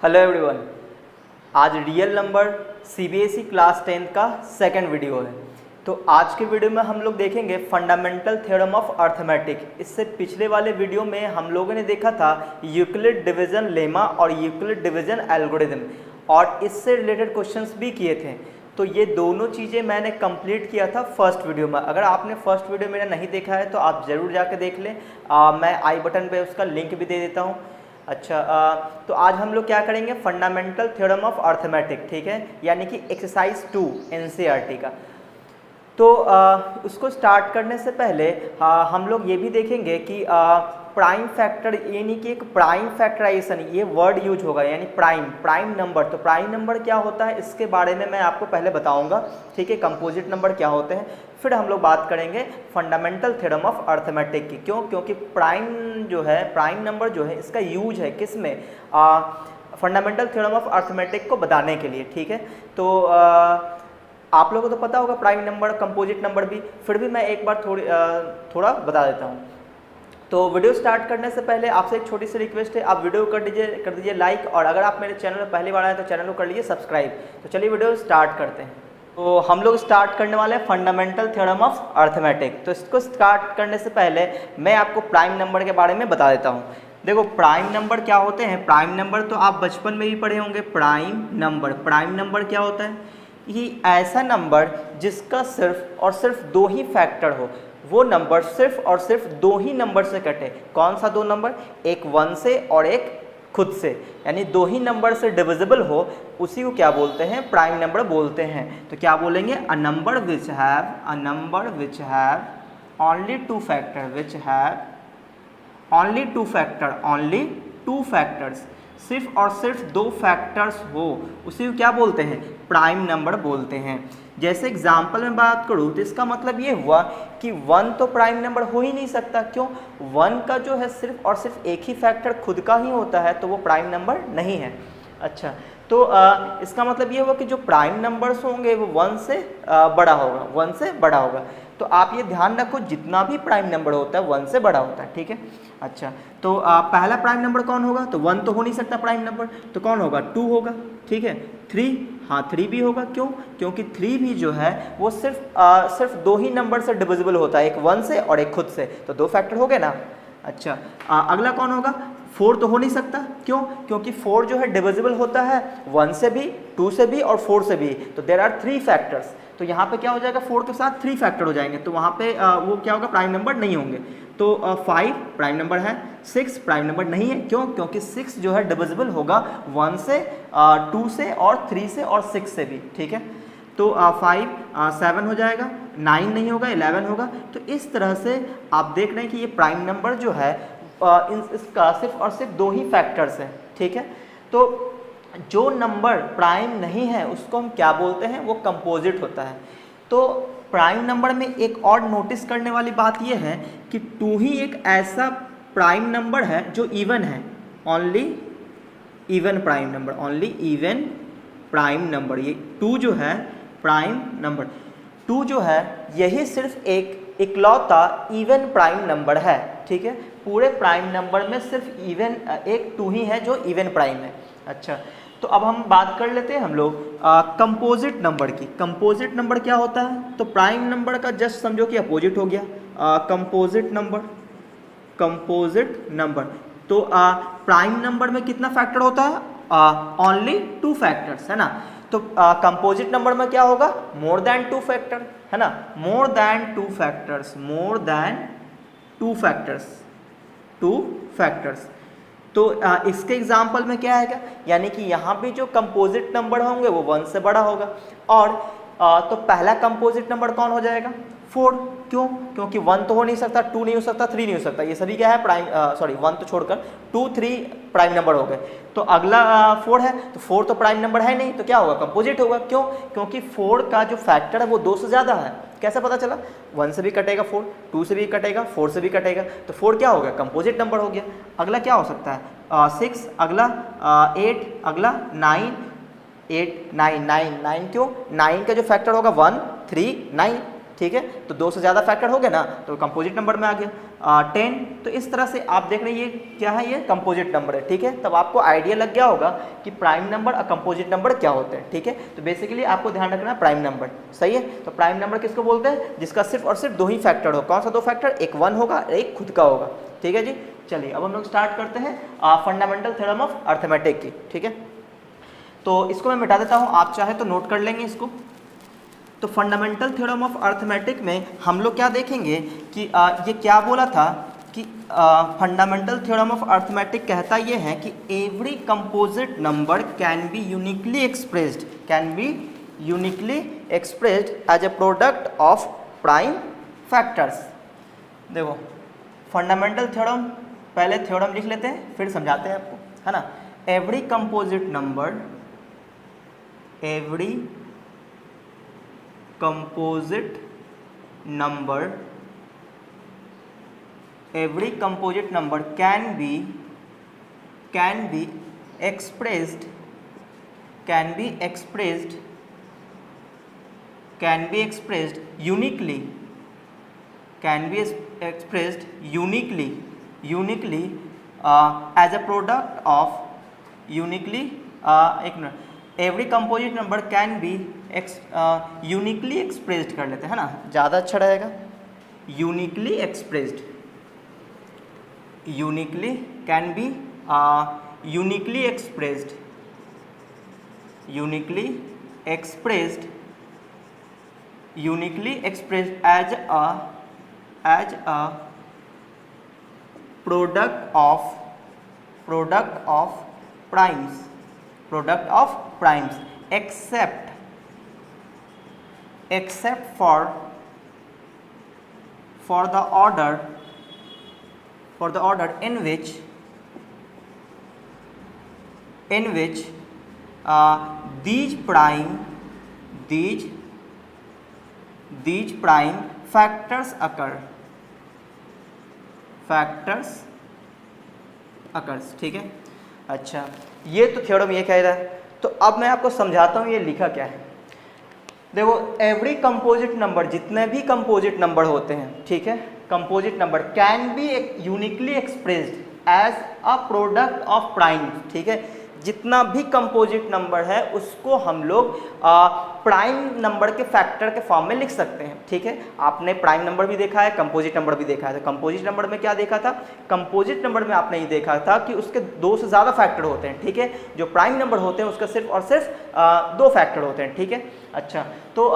Hello everyone. आज real number CBSE class 10 का second video है। तो आज के वीडियो में हम लोग देखेंगे फंडामेंटल थ्योरम ऑफ अर्थमेटिक। इससे पिछले वाले वीडियो में हम लोगों ने देखा था यूक्लिड डिवीजन लेमा और यूक्लिड डिवीजन एल्गोरिथम, और इससे रिलेटेड क्वेश्चंस भी किए थे। तो ये दोनों चीज़ें मैंने कंप्लीट किया था फर्स्ट वीडियो में। अगर आपने फर्स्ट वीडियो मेरा नहीं देखा है तो आप ज़रूर जाकर देख लें। मैं आई बटन पे उसका लिंक भी दे देता हूँ। अच्छा, तो आज हम लोग क्या करेंगे, फंडामेंटल थ्योरम ऑफ अर्थमेटिक, ठीक है, यानी कि एक्सरसाइज 2 एनसीईआरटी का। तो उसको स्टार्ट करने से पहले हम लोग ये भी देखेंगे कि प्राइम फैक्टर, यानी कि एक प्राइम फैक्टराइजेशन, ये वर्ड यूज होगा, यानी प्राइम नंबर। तो प्राइम नंबर क्या होता है इसके बारे में मैं आपको पहले बताऊंगा, ठीक है। कंपोजिट नंबर क्या होते हैं, फिर हम लोग बात करेंगे फंडामेंटल थ्योरम ऑफ अर्थमेटिक की। क्यों? क्योंकि प्राइम जो है, प्राइम नंबर जो है, इसका यूज है किस में, फंडामेंटल थ्योरम ऑफ अर्थमेटिक को बताने के लिए, ठीक है। तो आप लोगों को तो पता होगा प्राइम नंबर, कंपोजिट नंबर भी, फिर भी मैं एक बार थोड़ा बता देता हूँ। तो वीडियो स्टार्ट करने से पहले आपसे एक छोटी सी रिक्वेस्ट है, आप वीडियो कर दीजिए लाइक, और अगर आप मेरे चैनल में पहली बार आए तो चैनल को कर लीजिए सब्सक्राइब। तो चलिए वीडियो स्टार्ट करते हैं। तो हम लोग स्टार्ट करने वाले हैं फंडामेंटल थ्योरम ऑफ अर्थमेटिक। तो इसको स्टार्ट करने से पहले मैं आपको प्राइम नंबर के बारे में बता देता हूँ। देखो, प्राइम नंबर क्या होते हैं। प्राइम नंबर तो आप बचपन में भी पढ़े होंगे। प्राइम नंबर क्या होता है, ये ऐसा नंबर जिसका सिर्फ और सिर्फ दो ही फैक्टर हो। वो नंबर सिर्फ और सिर्फ दो ही नंबर से कटे। कौन सा दो नंबर, एक 1 से और एक खुद से, यानी दो ही नंबर से डिविजिबल हो, उसी को क्या बोलते हैं, प्राइम नंबर बोलते हैं। तो क्या बोलेंगे, a number which have only two factors, सिर्फ और सिर्फ दो फैक्टर्स हो, उसी को क्या बोलते हैं, प्राइम नंबर बोलते हैं। जैसे एग्जाम्पल में बात करूँ तो इसका मतलब ये हुआ कि 1 तो प्राइम नंबर हो ही नहीं सकता। क्यों? 1 का जो है सिर्फ और सिर्फ एक ही फैक्टर खुद का ही होता है, तो वो प्राइम नंबर नहीं है। अच्छा, तो इसका मतलब ये हुआ कि जो प्राइम नंबर्स होंगे वो 1 से बड़ा होगा। तो आप ये ध्यान रखो, जितना भी प्राइम नंबर होता है 1 से बड़ा होता है, ठीक है। अच्छा, तो पहला प्राइम नंबर कौन होगा, तो 1 तो हो नहीं सकता प्राइम नंबर, तो कौन होगा, 2 होगा, ठीक है। 3, हाँ 3 भी होगा। क्यों? क्योंकि 3 भी जो है वो सिर्फ दो ही नंबर से डिविजिबल होता है, एक 1 से और एक खुद से, तो दो फैक्टर हो गए ना। अच्छा, अगला कौन होगा, 4 तो हो नहीं सकता। क्यों? क्योंकि 4 जो है डिविजिबल होता है 1 से भी, 2 से भी और 4 से भी, तो देयर आर 3 फैक्टर्स। तो यहाँ पे क्या हो जाएगा, 4 के साथ 3 फैक्टर हो जाएंगे, तो वहाँ पे वो क्या होगा, प्राइम नंबर नहीं होंगे। तो 5 प्राइम नंबर है, 6 प्राइम नंबर नहीं है। क्यों? क्योंकि 6 जो है डिविजिबल होगा 1 से, 2 से और 3 से और 6 से भी, ठीक है। तो 5, 7 हो जाएगा, 9 नहीं होगा, 11 होगा। तो इस तरह से आप देख रहे हैं कि ये प्राइम नंबर जो है इसका सिर्फ और सिर्फ दो ही फैक्टर्स हैं, ठीक है। तो जो नंबर प्राइम नहीं है उसको हम क्या बोलते हैं, वो कंपोजिट होता है। तो प्राइम नंबर में एक और नोटिस करने वाली बात यह है कि 2 ही एक ऐसा प्राइम नंबर है जो इवन है, ओनली इवन प्राइम नंबर। ये 2 जो है प्राइम नंबर, 2 जो है यही सिर्फ एक इकलौता इवन प्राइम नंबर है, ठीक है। पूरे प्राइम नंबर में सिर्फ इवन एक 2 ही है जो इवन प्राइम है। अच्छा, तो अब हम बात कर लेते हैं हम लोग कंपोजिट नंबर की। कंपोजिट नंबर क्या होता है, तो प्राइम नंबर का जस्ट समझो कि अपोजिट हो गया कंपोजिट नंबर। तो प्राइम नंबर में कितना फैक्टर होता है, ओनली 2 फैक्टर्स, है ना। तो कंपोजिट नंबर में क्या होगा, मोर देन 2 फैक्टर, है ना, मोर देन 2 फैक्टर्स। तो इसके एग्जाम्पल में क्या आएगा, यानी कि यहाँ भी जो कंपोजिट नंबर होंगे वो 1 से बड़ा होगा। और तो पहला कंपोजिट नंबर कौन हो जाएगा, 4। क्यों? क्योंकि 1 तो हो नहीं सकता, 2 नहीं हो सकता, 3 नहीं हो सकता, ये सभी क्या है प्राइम, 1 तो छोड़कर 2, 3 प्राइम नंबर हो गए। तो अगला 4 है, तो 4 तो प्राइम नंबर है नहीं, तो क्या होगा, कंपोजिट होगा। क्यों? क्योंकि 4 का जो फैक्टर है वो 2 से ज़्यादा है। कैसे पता चला, 1 से भी कटेगा 4, 2 से भी कटेगा, 4 से भी कटेगा, तो 4 क्या हो गया, कंपोजिट नंबर हो गया। अगला क्या हो सकता है, 6, अगला 8, अगला 9, 8, 9, 9, 9। क्यों? 9 का जो फैक्टर होगा 1, 3, 9, ठीक है, तो 2 से ज़्यादा फैक्टर हो गए ना तो कंपोजिट नंबर में आ गया 10। तो इस तरह से आप देख रहे हैं ये क्या है, ये कंपोजिट नंबर है। ठीक है, तब आपको आइडिया लग गया होगा कि प्राइम नंबर और कंपोजिट नंबर क्या होते हैं। ठीक है, तो बेसिकली आपको ध्यान रखना है प्राइम नंबर, सही है। तो प्राइम नंबर किसको बोलते हैं, जिसका सिर्फ और सिर्फ 2 ही फैक्टर हो। कौन सा 2 फैक्टर, एक 1 होगा, एक खुद का होगा। ठीक है जी, चलिए अब हम लोग स्टार्ट करते हैं फंडामेंटल थ्योरम ऑफ अर्थमेटिक की। ठीक है, तो इसको मैं मिटा देता हूँ, आप चाहे तो नोट कर लेंगे इसको। तो फंडामेंटल थ्योरम ऑफ अर्थमेटिक में हम लोग क्या देखेंगे कि ये क्या बोला था कि फंडामेंटल थ्योरम ऑफ अर्थमेटिक कहता ये है कि every composite number can be uniquely expressed as a product of prime factors. देखो फंडामेंटल थ्योरम, पहले थ्योरम लिख लेते हैं फिर समझाते हैं आपको, है ना। Every composite number can be expressed uniquely as a product of every composite number can be uniquely expressed कर लेते हैं ना, ज़्यादा अच्छा रहेगा। Uniquely expressed as a product of primes except for the order in which these prime factors occurs। ठीक है, अच्छा ये तो थ्योरम ये कह रहा है। तो अब मैं आपको समझाता हूँ ये लिखा क्या है। देखो एवरी कंपोजिट नंबर, जितने भी कंपोजिट नंबर होते हैं, ठीक है, composite number can be uniquely expressed as a product of prime. ठीक है, जितना भी कंपोजिट नंबर है उसको हम लोग प्राइम नंबर के फैक्टर के फॉर्म में लिख सकते हैं। ठीक है, आपने प्राइम नंबर भी देखा है, कंपोजिट नंबर भी देखा है। तो कंपोजिट नंबर में क्या देखा था, कंपोजिट नंबर में आपने ये देखा था कि उसके 2 से ज़्यादा फैक्टर होते हैं। ठीक है, जो प्राइम नंबर होते हैं उसका सिर्फ और सिर्फ 2 फैक्टर होते हैं। ठीक है, अच्छा तो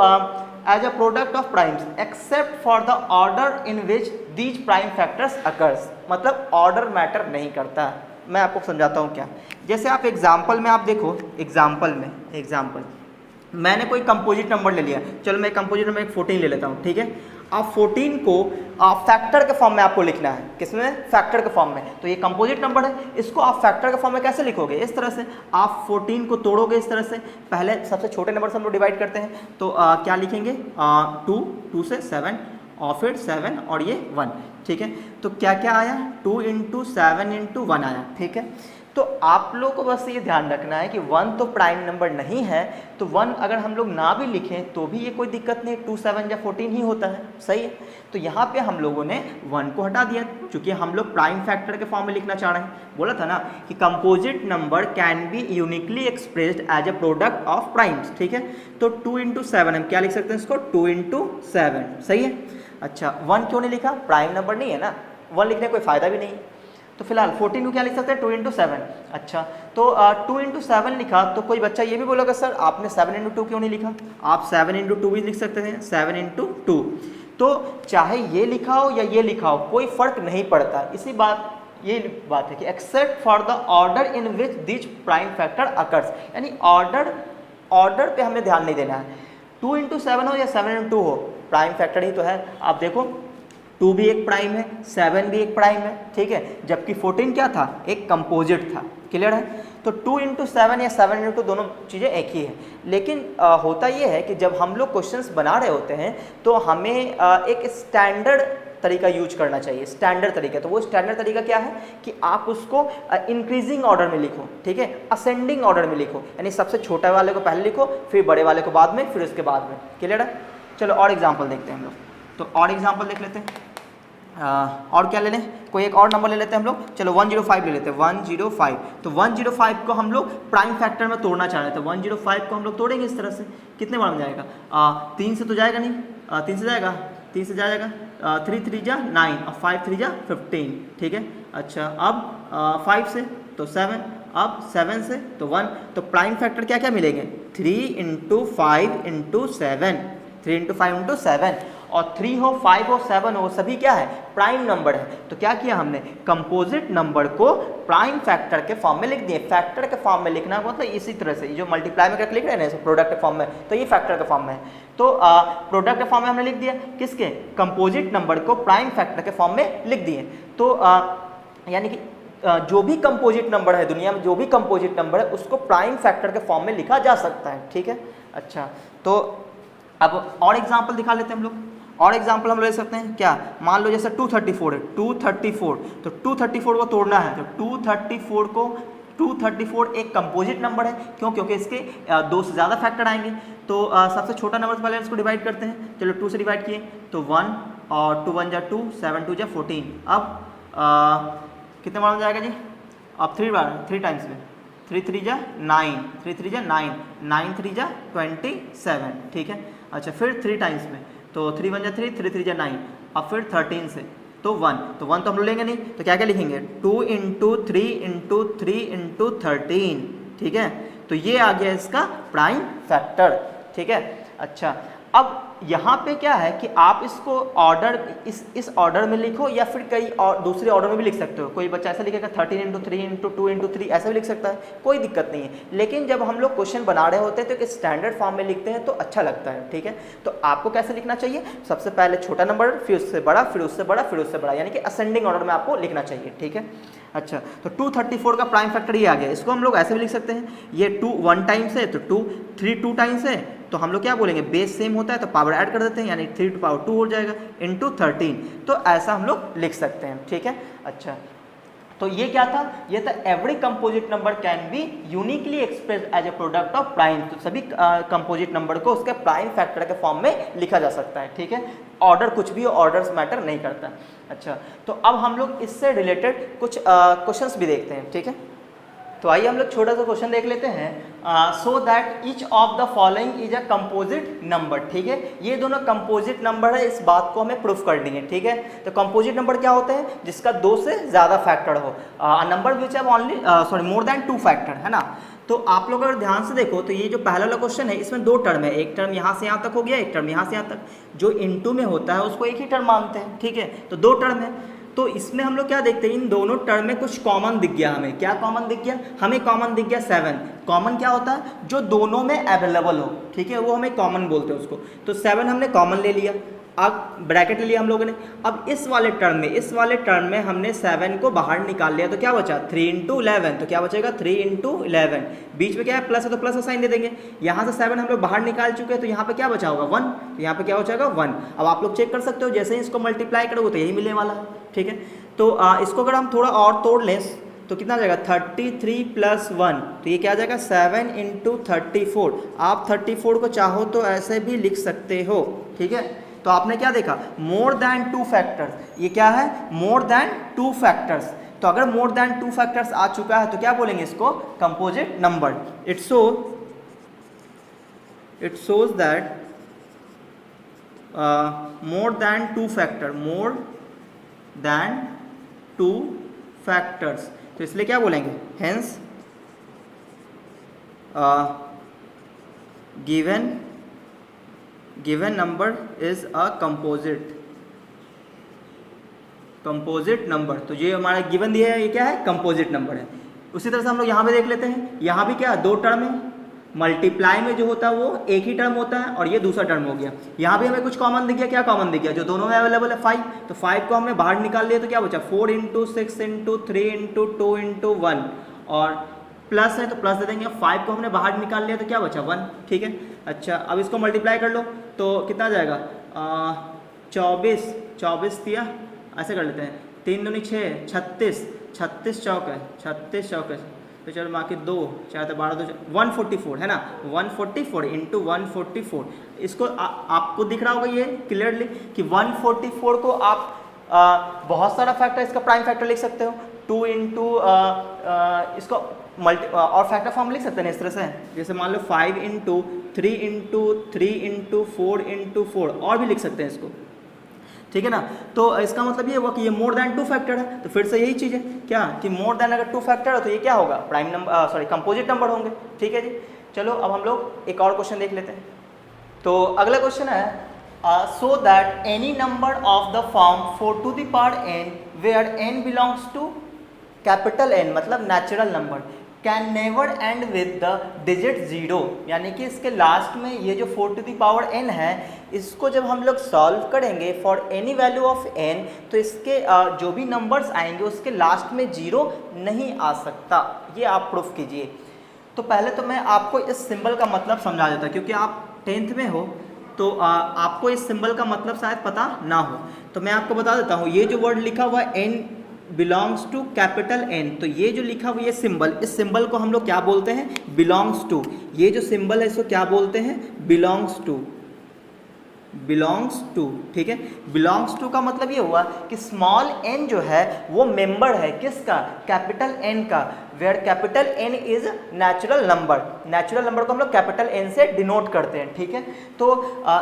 as a product of primes except for the order in which these prime factors occurs, मतलब ऑर्डर मैटर नहीं करता। मैं आपको समझाता हूँ क्या। जैसे आप एग्जाम्पल में आप देखो, एग्जाम्पल मैंने कोई कंपोजिट नंबर ले लिया, चलो मैं कंपोजिट नंबर 14 ले लेता हूँ। ठीक है, आप 14 को फैक्टर के फॉर्म में आपको लिखना है। किसमें, फैक्टर के फॉर्म में। तो ये कंपोजिट नंबर है, इसको आप फैक्टर के फॉर्म में कैसे लिखोगे, इस तरह से आप 14 को तोड़ोगे इस तरह से। पहले सबसे छोटे नंबर से हम लोग डिवाइड करते हैं, तो क्या लिखेंगे 2 से 7 और फिर 7 और ये 1। ठीक है, तो क्या क्या आया, 2 × 7 × 1 आया। ठीक है, तो आप लोग को बस ये ध्यान रखना है कि 1 तो प्राइम नंबर नहीं है, तो 1 अगर हम लोग ना भी लिखें तो भी ये कोई दिक्कत नहीं, 2 7 या 14 ही होता है, सही है। तो यहाँ पे हम लोगों ने 1 को हटा दिया, क्योंकि हम लोग प्राइम फैक्टर के फॉर्म में लिखना चाह रहे हैं। बोला था ना कि composite number can be uniquely expressed as a product of primes. ठीक है, तो 2 × 7 हम क्या लिख सकते हैं इसको, 2 × 7, सही है। अच्छा 1 क्यों नहीं लिखा, प्राइम नंबर नहीं है ना, 1 लिखने कोई फ़ायदा भी नहीं। तो फिलहाल 14 को क्या लिख सकते हैं, 2 × 7। अच्छा तो 2 × 7 लिखा, तो कोई बच्चा ये भी बोलेगा सर आपने 7 × 2 क्यों नहीं लिखा। आप 7 × 2 भी लिख सकते हैं, 7 × 2। तो चाहे ये लिखा हो या ये लिखा हो कोई फर्क नहीं पड़ता। इसी ये बात है कि accept for the order in which this prime factor occurs, यानी ऑर्डर पे हमें ध्यान नहीं देना है। 2 × 7 हो या 7 × 2 हो, प्राइम फैक्टर ही तो है। आप देखो 2 भी एक प्राइम है, 7 भी एक प्राइम है। ठीक है, जबकि 14 क्या था, एक कंपोजिट था। क्लियर है, तो 2 × 7 या 7 × 2 दोनों चीज़ें एक ही है। लेकिन होता ये है कि जब हम लोग क्वेश्चंस बना रहे होते हैं तो हमें एक स्टैंडर्ड तरीका यूज करना चाहिए, स्टैंडर्ड तरीका। तो वो स्टैंडर्ड तरीका क्या है कि आप उसको इंक्रीजिंग ऑर्डर में लिखो, ठीक है, असेंडिंग ऑर्डर में लिखो, यानी सबसे छोटे वाले को पहले लिखो, फिर बड़े वाले को बाद में, फिर उसके बाद में। क्लियर है, चलो और एग्जाम्पल देखते हैं हम लोग, तो और एग्जाम्पल देख लेते हैं। और क्या ले लें, कोई एक और नंबर ले लेते हैं हम लोग, चलो 105 ले लेते हैं, 105। तो 105 को हम लोग प्राइम फैक्टर में तोड़ना चाह रहे थे, 105 को हम लोग तोड़ेंगे इस तरह से, कितने बार में जाएगा, 3 से तो जाएगा नहीं, 3 से जाएगा, 3 से जाएगा, 3 3 जा 9 और 5 3 जा 15, ठीक है। अच्छा अब 5 से तो 7, अब 7 से तो 1, तो प्राइम फैक्टर क्या क्या मिलेंगे, 3 × 5 × 7, 3 × 5 × 7, और 3 हो 5 हो 7 हो सभी क्या है, प्राइम नंबर है। तो क्या किया हमने, कंपोजिट नंबर को प्राइम फैक्टर के फॉर्म में लिख दिए। फैक्टर के फॉर्म में लिखना मतलब इसी तरह से, जो मल्टीप्लाई में करके लिख रहे हैं ना प्रोडक्ट के फॉर्म में, तो ये फैक्टर के फॉर्म में है। तो प्रोडक्ट के फॉर्म में हमने लिख दिया, किसके, कंपोजिट नंबर को प्राइम फैक्टर के फॉर्म में लिख दिए। तो यानी कि जो भी कंपोजिट नंबर है दुनिया में, जो भी कंपोजिट नंबर है उसको प्राइम फैक्टर के फॉर्म में लिखा जा सकता है, ठीक है। अच्छा तो अब और एग्जांपल दिखा लेते हैं हम लोग, और एग्जांपल हम ले सकते हैं क्या, मान लो जैसे 234 है, 234, तो 234 को तोड़ना है, तो 234 एक कंपोजिट नंबर है, क्यों, क्योंकि इसके 2 से ज़्यादा फैक्टर आएंगे। तो सबसे छोटा नंबर से पहले इसको डिवाइड करते हैं, चलो 2 से डिवाइड किए तो 1 और 2 1 जा 2, 7 2 जा 14, अब कितने बार में जाएगा जी, अब 3 टाइम्स में, 3 3 जा 9, 3 3 जा 9, 9 3 जा 27, ठीक है। अच्छा फिर 3 टाइम्स में, तो 3 1 जा 3, 3 3 जा 9, अब फिर 13 से तो 1, तो 1 तो हम लोग लेंगे नहीं, तो क्या क्या लिखेंगे, 2 × 3 × 3 × 13, ठीक है। तो ये आ गया इसका प्राइम फैक्टर, ठीक है। अच्छा अब यहाँ पे क्या है कि आप इसको ऑर्डर इस ऑर्डर में लिखो या फिर कई और दूसरे ऑर्डर में भी लिख सकते हो। कोई बच्चा ऐसा लिखेगा 13 × 3 × 2 × 3 ऐसा भी लिख सकता है, कोई दिक्कत नहीं है। लेकिन जब हम लोग क्वेश्चन बना रहे होते हैं तो एक स्टैंडर्ड फॉर्म में लिखते हैं तो अच्छा लगता है, ठीक है। तो आपको कैसे लिखना चाहिए, सबसे पहले छोटा नंबर, फिर उससे बड़ा, फिर उससे बड़ा, फिर उससे बड़ा, यानी कि असेंडिंग ऑर्डर में आपको लिखना चाहिए, ठीक है। अच्छा तो 234 का प्राइम फैक्टर ये आ गया, इसको हम लोग ऐसे भी लिख सकते हैं, ये 2 1 टाइम्स है तो 2, 3 2 टाइम्स है तो हम लोग क्या बोलेंगे, बेस सेम होता है तो पावर ऐड कर देते हैं, यानी 3 to power 2 हो जाएगा इंटू 13, तो ऐसा हम लोग लिख सकते हैं, ठीक है। अच्छा तो ये क्या था, ये था every composite number can be uniquely express as a product of prime. तो सभी कंपोजिट नंबर को उसके प्राइम फैक्टर के फॉर्म में लिखा जा सकता है, ठीक है। ऑर्डर कुछ भी, ऑर्डर्स मैटर नहीं करता। अच्छा तो अब हम लोग इससे रिलेटेड कुछ क्वेश्चंस भी देखते हैं, ठीक है। तो आइए हम लोग छोटा सा क्वेश्चन देख लेते हैं, so that each of the following is a composite number, ठीक है। ये दोनों कंपोजिट नंबर है, इस बात को हमें प्रूफ करनी है, ठीक है। तो कंपोजिट नंबर क्या होते हैं, जिसका 2 से ज़्यादा फैक्टर हो, number which have only more than 2 factor, है ना। तो आप लोग अगर ध्यान से देखो तो ये जो पहला वाला क्वेश्चन है इसमें 2 टर्म है, एक टर्म यहाँ से यहाँ तक हो गया, एक टर्म यहाँ से यहाँ तक। जो इनटू में होता है उसको एक ही टर्म मानते हैं, ठीक है। तो 2 टर्म है, तो इसमें हम लोग क्या देखते हैं, इन दोनों टर्म में कुछ कॉमन दिख गया हमें। क्या कॉमन दिख गया, हमें कॉमन दिख गया 7। कॉमन क्या होता है, जो दोनों में अवेलेबल हो, ठीक है, वो हमें कॉमन बोलते हैं उसको। तो 7 हमने कॉमन ले लिया, अब ब्रैकेट ले लिया हम लोगों ने। अब इस वाले टर्म में हमने 7 को बाहर निकाल लिया, तो क्या बचा 3 × 11, तो क्या बचेगा 3 × 11। बीच में क्या है, प्लस है तो प्लस का साइन दे देंगे। यहाँ से 7 हम लोग बाहर निकाल चुके हैं, तो यहाँ पे क्या बचा होगा 1, तो यहाँ पे क्या बचाएगा 1। अब आप लोग चेक कर सकते हो, जैसे ही इसको मल्टीप्लाई करोगे तो यही मिलने वाला है, ठीक है। तो इसको अगर हम थोड़ा और तोड़ लें तो कितना आ जाएगा 33 + 1, तो ये क्या आ जाएगा 7 × 34। आप 34 को चाहो तो ऐसे भी लिख सकते हो, ठीक है। तो आपने क्या देखा, मोर देन 2 फैक्टर्स, ये क्या है मोर देन 2 फैक्टर्स। तो अगर मोर देन 2 फैक्टर्स आ चुका है तो क्या बोलेंगे इसको, composite number. It shows that more than 2 factor, more than 2 factors, तो इसलिए क्या बोलेंगे, hence given number is a composite number. तो ये हमारा गिवन दिया है, ये क्या है, कंपोजिट नंबर है। उसी तरह से हम लोग यहाँ पे देख लेते हैं, यहाँ भी क्या 2 टर्म है, मल्टीप्लाई में जो होता है वो एक ही टर्म होता है और ये दूसरा टर्म हो गया। यहाँ भी हमें कुछ कॉमन दिख गया, क्या कॉमन दिख गया, जो दोनों में अवेलेबल है 5, तो 5 को हमने बाहर निकाल लिया, तो क्या बचा 4 × 6 × 3 × 2 × 1, और प्लस है तो प्लस दे देंगे। 5 को हमने बाहर निकाल लिया तो क्या बचा 1, ठीक है। अच्छा अब इसको मल्टीप्लाई कर लो तो कितना आ जाएगा 24 दिया, ऐसे कर लेते हैं, 3 दूनी 6, 36 36 चौक है, 36 चौक है तो चलो बाकी 2 4 12 2 144 है ना, 144 इंटू 144। इसको आपको दिख रहा होगा ये क्लियरली कि 144 को आप बहुत सारा फैक्टर इसका प्राइम फैक्टर लिख सकते हो, 2 इंटू इसको मल्टी और फैक्टर फॉर्म लिख सकते हैं इस तरह से, जैसे मान लो 5 इंटू 3 इंटू 3 इंटू 4 इंटू 4 और भी लिख सकते हैं इसको, ठीक है ना। तो इसका मतलब ये हुआ कि ये मोर देन 2 फैक्टर है, तो फिर से यही चीज़ है क्या कि मोर देन अगर 2 फैक्टर है तो ये क्या होगा, prime number sorry composite number होंगे, ठीक है जी। चलो अब हम लोग एक और क्वेश्चन देख लेते हैं। तो अगला क्वेश्चन है so that any number of the form 4 to the power n where n belongs to capital N मतलब natural number can never end with the digit 0, यानी कि इसके लास्ट में ये जो 4 टू द पावर n है इसको जब हम लोग सॉल्व करेंगे for any value of n तो इसके जो भी नंबर्स आएंगे उसके लास्ट में 0 नहीं आ सकता, ये आप प्रूफ कीजिए। तो पहले तो मैं आपको इस सिंबल का मतलब समझा देता, क्योंकि आप 10th में हो तो आपको इस सिंबल का मतलब शायद पता ना हो, तो मैं आपको बता देता हूँ। ये जो वर्ड लिखा हुआ n belongs to capital N, तो ये जो लिखा हुआ ये सिंबल, इस सिंबल को हम लोग क्या बोलते हैं, बिलोंग्स टू। ये जो सिंबल है इसको क्या बोलते हैं, बिलोंग्स टू, बिलोंग्स टू, ठीक है। बिलोंग्स टू का मतलब ये हुआ कि स्मॉल n जो है वो मेंबर है किसका, कैपिटल N का, where capital N is natural number. Natural number को हम लोग कैपिटल N से डिनोट करते हैं, ठीक है। तो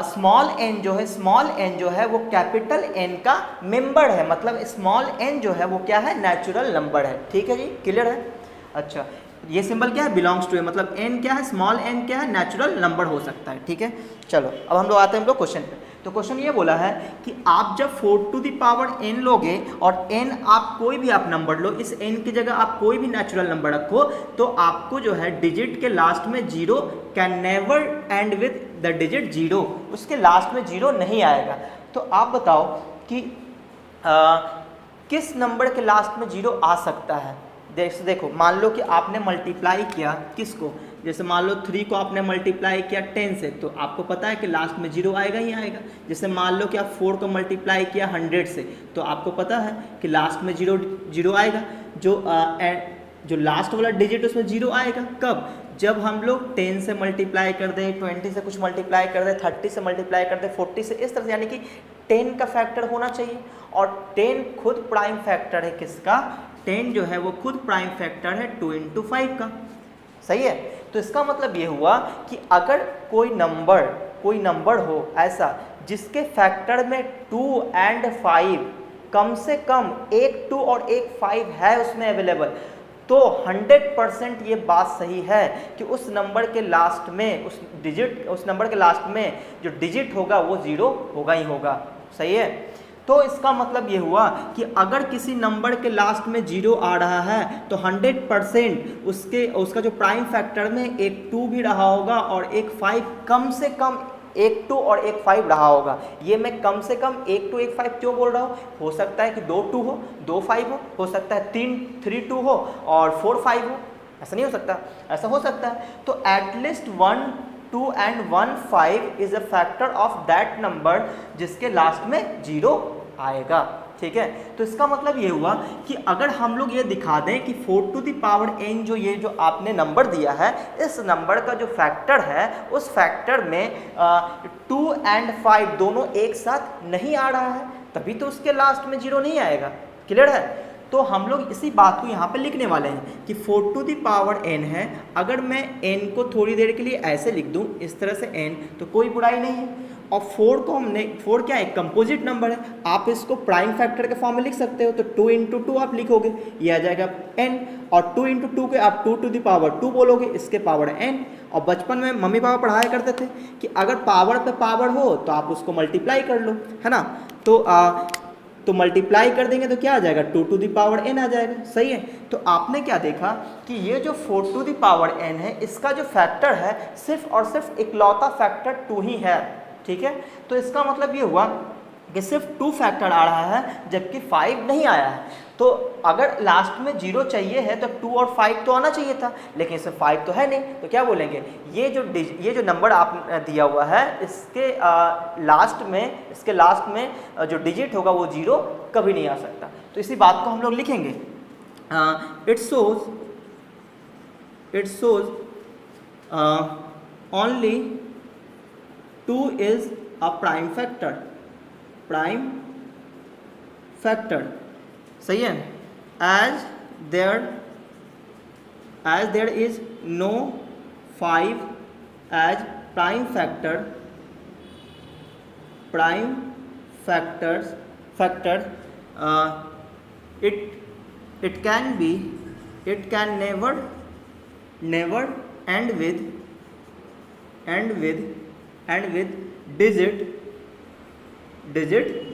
स्मॉल n जो है, स्मॉल n जो है वो कैपिटल N का मेंबर है, मतलब स्मॉल n जो है वो क्या है, नेचुरल नंबर है, ठीक है जी, क्लियर है। अच्छा ये सिंबल क्या है, बिलोंग्स टू है, मतलब n क्या है, स्मॉल n क्या है, नेचुरल नंबर हो सकता है, ठीक है। चलो अब हम लोग आते हैं हम लोग क्वेश्चन पे। तो क्वेश्चन ये बोला है कि आप जब 4 टू द पावर n लोगे और n आप कोई भी आप नंबर लो, इस n की जगह आप कोई भी नेचुरल नंबर रखो, तो आपको जो है डिजिट के लास्ट में 0 can never end with the digit 0, उसके लास्ट में 0 नहीं आएगा। तो आप बताओ कि किस नंबर के लास्ट में 0 आ सकता है। देखो मान लो कि आपने मल्टीप्लाई किया किसको, जैसे मान लो 3 को आपने मल्टीप्लाई किया 10 से, तो आपको पता है कि लास्ट में 0 आएगा ही आएगा। जैसे मान लो कि आप 4 को मल्टीप्लाई किया 100 से, तो आपको पता है कि लास्ट में 0 आएगा। जो लास्ट वाला डिजिट उसमें 0 आएगा कब, जब हम लोग 10 से मल्टीप्लाई कर दें, 20 से कुछ मल्टीप्लाई कर दें, 30 से मल्टीप्लाई कर दें, 40 से, इस तरह से, यानी कि 10 का फैक्टर होना चाहिए। और 10 खुद प्राइम फैक्टर है किसका, 10 जो है वो खुद प्राइम फैक्टर है 2 इंटू 5 का, सही है। तो इसका मतलब ये हुआ कि अगर कोई नंबर हो ऐसा जिसके फैक्टर में 2 एंड 5 कम से कम एक 2 और एक 5 है उसमें अवेलेबल, तो 100% ये बात सही है कि उस नंबर के लास्ट में उस नंबर के लास्ट में जो डिजिट होगा वो 0 होगा ही होगा, सही है। तो इसका मतलब ये हुआ कि अगर किसी नंबर के लास्ट में 0 आ रहा है तो 100% उसका जो प्राइम फैक्टर में एक 2 भी रहा होगा और एक 5, कम से कम एक 2 और एक 5 रहा होगा। ये मैं कम से कम एक 2 एक 5 क्यों बोल रहा हूँ, हो सकता है कि 2 2 हो, 2 5 हो सकता है 3 2 हो और 4 5 हो, ऐसा नहीं हो सकता, ऐसा हो सकता है। तो at least 1 2 and 1 5 is a factor of that number जिसके लास्ट में 0 आएगा, ठीक है। तो इसका मतलब ये हुआ कि अगर हम लोग ये दिखा दें कि 4 टू द पावर n जो आपने नंबर दिया है, इस नंबर का जो फैक्टर है उस फैक्टर में 2 and 5 दोनों एक साथ नहीं आ रहा है, तभी तो उसके लास्ट में 0 नहीं आएगा, क्लियर है। तो हम लोग इसी बात को यहाँ पे लिखने वाले हैं कि 4 टू द पावर n है। अगर मैं n को थोड़ी देर के लिए ऐसे लिख दूँ इस तरह से n, तो कोई बुराई नहीं है। और 4 को हमने, 4 क्या है, कंपोजिट नंबर है, आप इसको प्राइम फैक्टर के फॉर्म में लिख सकते हो। तो 2 इंटू 2 आप लिखोगे, ये आ जाएगा n, और 2 इंटू 2 के आप 2 टू द पावर 2 बोलोगे, इसके पावर n। और बचपन में मम्मी पापा पढ़ाया करते थे कि अगर पावर पे पावर हो तो आप उसको मल्टीप्लाई कर लो, है ना। तो मल्टीप्लाई कर देंगे तो क्या आ जाएगा, 2 टू द पावर n आ जाएगा, सही है। तो आपने क्या देखा कि ये जो 4 टू द पावर n है इसका जो फैक्टर है सिर्फ और सिर्फ इकलौता फैक्टर 2 ही है, ठीक है। तो इसका मतलब ये हुआ कि सिर्फ 2 फैक्टर आ रहा है जबकि 5 नहीं आया है। तो अगर लास्ट में 0 चाहिए है तो 2 और 5 तो आना चाहिए था, लेकिन इसमें 5 तो है नहीं, तो क्या बोलेंगे, ये जो नंबर आप दिया हुआ है इसके लास्ट में जो डिजिट होगा वो 0 कभी नहीं आ सकता। तो इसी बात को हम लोग लिखेंगे, it shows it shows only 2 is a prime factor, सही है, as there is no 5 as prime factor, it can never end with digit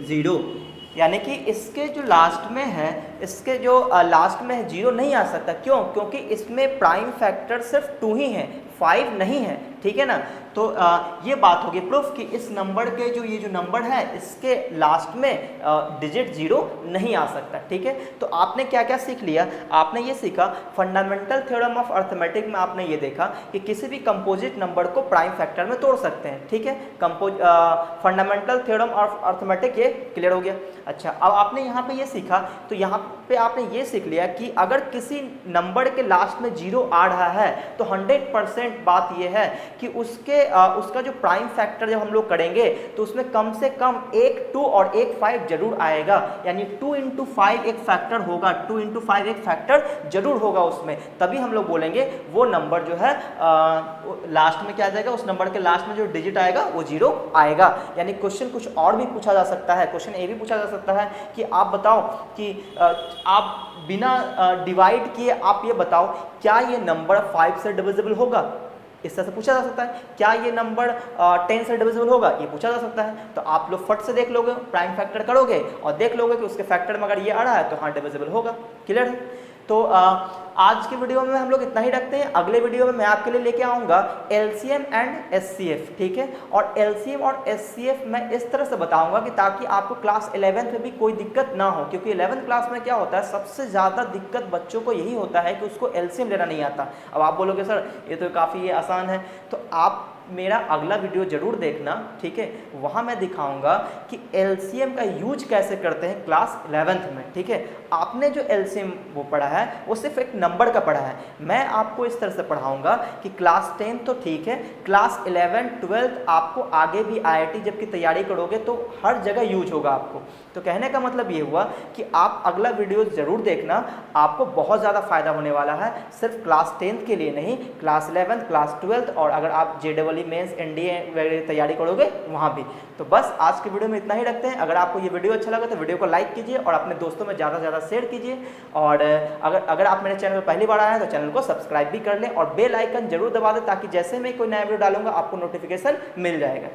0, यानी कि इसके जो लास्ट में है, इसके जो लास्ट में है 0 नहीं आ सकता। क्यों? क्योंकि इसमें प्राइम फैक्टर सिर्फ 2 ही है, 5 नहीं है, ठीक है ना। तो ये बात होगी प्रूफ कि इस नंबर के जो ये जो नंबर है इसके लास्ट में डिजिट 0 नहीं आ सकता, ठीक है। तो आपने क्या क्या सीख लिया? आपने ये सीखा फंडामेंटल थ्योरम ऑफ अर्थमेटिक में आपने ये देखा कि किसी भी कंपोजिट नंबर को प्राइम फैक्टर में तोड़ सकते हैं, ठीक है। फंडामेंटल थ्योरम ऑफ अर्थमेटिक ये क्लियर हो गया। अच्छा, अब आपने यहाँ पे ये सीखा, तो यहाँ पे आपने ये सीख लिया कि अगर किसी नंबर के लास्ट में 0 आ रहा है तो 100% बात ये है कि उसका जो प्राइम फैक्टर जब हम लोग करेंगे तो उसमें कम से कम एक 2 और एक 5 जरूर आएगा, यानी 2 into 5 एक फैक्टर होगा, 2 into 5 एक फैक्टर जरूर होगा उसमें, तभी हम लोग बोलेंगे वो नंबर जो है लास्ट में क्या आ जाएगा, उस नंबर के लास्ट में जो डिजिट आएगा वो 0 आएगा। यानी क्वेश्चन कुछ और भी पूछा जा सकता है, क्वेश्चन ये भी पूछा जा सकता है कि आप बताओ कि आप बिना डिवाइड किए आप ये बताओ क्या ये नंबर 5 से डिविजिबल होगा, इस तरह से पूछा जा सकता है। क्या ये नंबर 10 से डिविजिबल होगा, ये पूछा जा सकता है। तो आप लोग फट से देख लोगे, प्राइम फैक्टर करोगे और देख लोगे कि उसके फैक्टर में अगर ये आ रहा है तो हाँ डिविजिबल होगा। क्लियर है? तो आज की वीडियो में हम लोग इतना ही रखते हैं। अगले वीडियो में मैं आपके लिए लेके आऊँगा एलसीएम एंड एचसीएफ, ठीक है। और एलसीएम और एचसीएफ मैं इस तरह से बताऊंगा कि ताकि आपको क्लास 11th में भी कोई दिक्कत ना हो, क्योंकि 11th क्लास में क्या होता है, सबसे ज़्यादा दिक्कत बच्चों को यही होता है कि उसको एलसीएम लेना नहीं आता। अब आप बोलोगे सर ये तो काफ़ी आसान है, तो आप मेरा अगला वीडियो जरूर देखना, ठीक है। वहाँ मैं दिखाऊंगा कि एलसीएम का यूज कैसे करते हैं क्लास 11th में, ठीक है। आपने जो एलसीएम वो पढ़ा है वो सिर्फ एक नंबर का पढ़ा है, मैं आपको इस तरह से पढ़ाऊंगा कि क्लास 10 तो ठीक है, क्लास 11 12 आपको आगे भी आईआईटी जब की तैयारी करोगे तो हर जगह यूज होगा आपको। तो कहने का मतलब ये हुआ कि आप अगला वीडियो ज़रूर देखना, आपको बहुत ज़्यादा फायदा होने वाला है, सिर्फ क्लास 10th के लिए नहीं, क्लास 11 क्लास 12 और अगर आप जेडबलई मेंस एनडीए वगैरह तैयारी करोगे वहाँ भी। तो बस आज के वीडियो में इतना ही रखते हैं। अगर आपको ये वीडियो अच्छा लगा तो वीडियो को लाइक कीजिए और अपने दोस्तों में ज़्यादा से ज़्यादा शेयर कीजिए। और अगर आप मेरे चैनल पर पहली बार आए हैं तो चैनल को सब्सक्राइब भी कर लें और बेल आइकन जरूर दबा दें ताकि जैसे मैं कोई नया वीडियो डालूंगा आपको नोटिफिकेशन मिल जाएगा।